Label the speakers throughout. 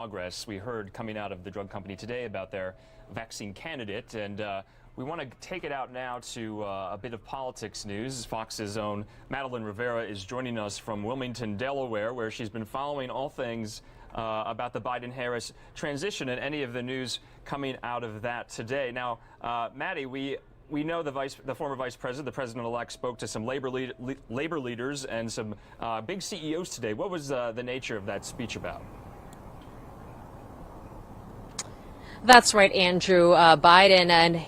Speaker 1: progress. We heard coming out of the drug company today about their vaccine candidate, and we want to take it out now to a bit of politics news. Fox's own Madeline Rivera is joining us from Wilmington, Delaware, where she's been following all things about the Biden-Harris transition and any of the news coming out of that today. Now, Maddie, we know the former vice president, the president-elect, spoke to some labor leaders and some big CEOs today. What was the nature of that speech about?
Speaker 2: That's right, Andrew. Biden and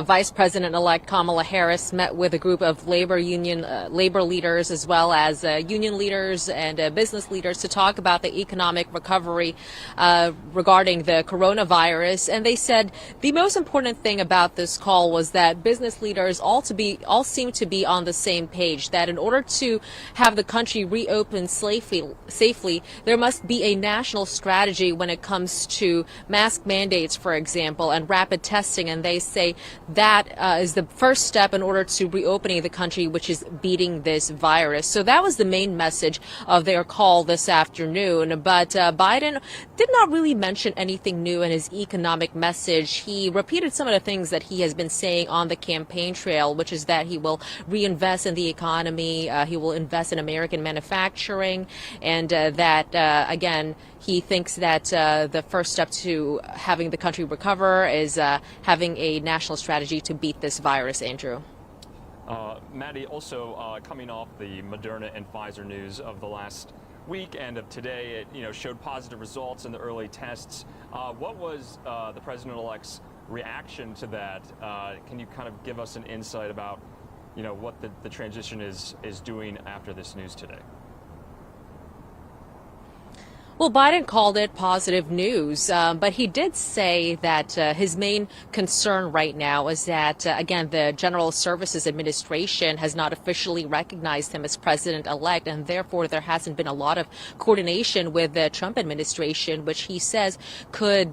Speaker 2: Vice President-elect Kamala Harris met with a group of labor leaders, as well as union leaders and business leaders, to talk about the economic recovery regarding the coronavirus. And they said the most important thing about this call was that business leaders all seem to be on the same page, that in order to have the country reopen safely, there must be a national strategy when it comes to mask mandates, for example, and rapid testing. And they say that is the first step in order to reopening the country, which is beating this virus. So that was the main message of their call this afternoon. But Biden did not really mention anything new in his economic message. He repeated some of the things that he has been saying on the campaign trail, which is that he will reinvest in the economy, he will invest in American manufacturing, and again, he thinks that the first step to having the country recover is having a national strategy to beat this virus, Andrew.
Speaker 1: Maddie, also coming off the Moderna and Pfizer news of the last week and of today, it showed positive results in the early tests. What was the president-elect's reaction to that? Can you kind of give us an insight about what the transition is doing after this news today?
Speaker 2: Well, Biden called it positive news, but he did say that his main concern right now is that, again, the General Services Administration has not officially recognized him as president-elect, and therefore there hasn't been a lot of coordination with the Trump administration, which he says could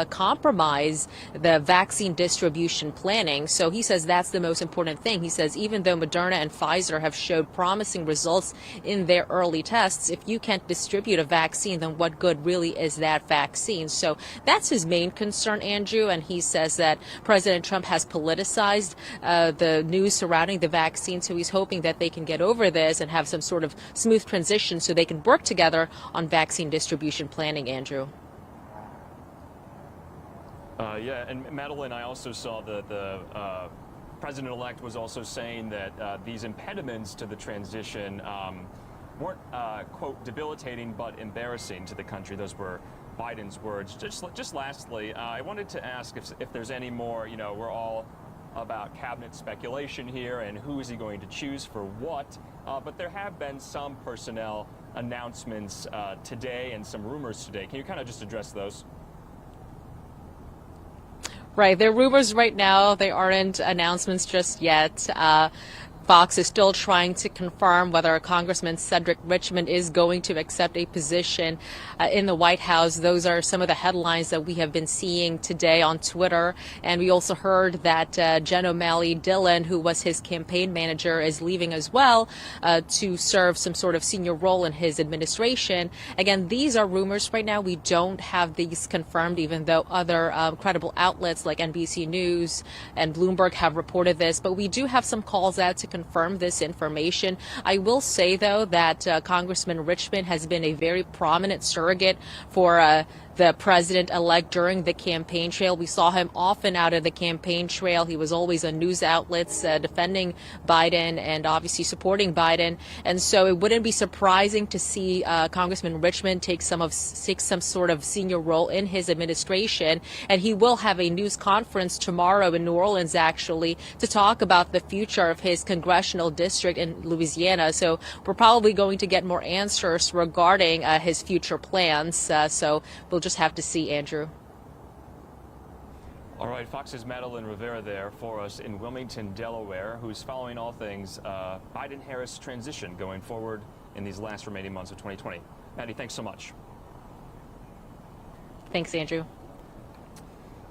Speaker 2: compromise the vaccine distribution planning. So he says that's the most important thing. He says even though Moderna and Pfizer have showed promising results in their early tests, if you can't distribute a vaccine, then what good really is that vaccine? So that's his main concern, Andrew, and he says that President Trump has politicized the news surrounding the vaccine, so he's hoping that they can get over this and have some sort of smooth transition so they can work together on vaccine distribution planning, Andrew.
Speaker 1: Yeah, and Madeline, I also saw the president-elect was also saying that these impediments to the transition weren't, quote, debilitating but embarrassing to the country. Those were Biden's words. Just lastly, I wanted to ask if there's any more, we're all about cabinet speculation here and who is he going to choose for what, but there have been some personnel announcements today and some rumors today. Can you kind of just address those?
Speaker 2: Right, they're rumors right now. They aren't announcements just yet. Fox is still trying to confirm whether Congressman Richmond is going to accept a position in the White House. Those are some of the headlines that we have been seeing today on Twitter. And we also heard that Jen O'Malley Dillon, who was his campaign manager, is leaving as well to serve some sort of senior role in his administration. Again, these are rumors right now. We don't have these confirmed, even though other credible outlets like NBC News and Bloomberg have reported this. But we do have some calls out to confirm this information. I will say, though, that Congressman Richmond has been a very prominent surrogate for the president-elect during the campaign trail. We saw him often out of the campaign trail. He was always on news outlets defending Biden and obviously supporting Biden. And so it wouldn't be surprising to see Congressman Richmond take some sort of senior role in his administration. And he will have a news conference tomorrow in New Orleans, actually, to talk about the future of his congressional district in Louisiana. So we're probably going to get more answers regarding his future plans. So we'll just have to see, Andrew.
Speaker 1: All right, Fox's Madeline Rivera there for us in Wilmington, Delaware, who's following all things Biden-Harris transition going forward in these last remaining months of 2020. Maddie, thanks so much.
Speaker 2: Thanks, Andrew.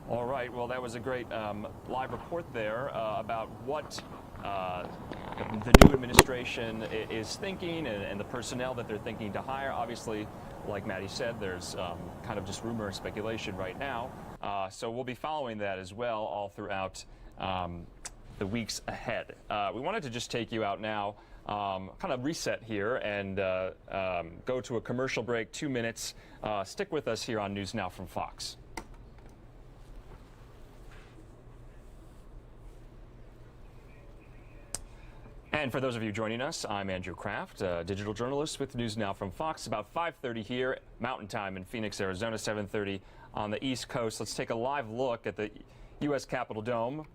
Speaker 1: All right, well, that was a great live report there about what the new administration is thinking and the personnel that they're thinking to hire. Obviously, like Maddie said, there's kind of just rumor and speculation right now. So we'll be following that as well all throughout the weeks ahead. We wanted to just take you out now, kind of reset here and go to a commercial break, 2 minutes. Stick with us here on News Now from Fox. And for those of you joining us, I'm Andrew Kraft, digital journalist with News Now from Fox. About 5:30 here, Mountain Time in Phoenix, Arizona, 7:30 on the East Coast. Let's take a live look at the U.S. Capitol Dome.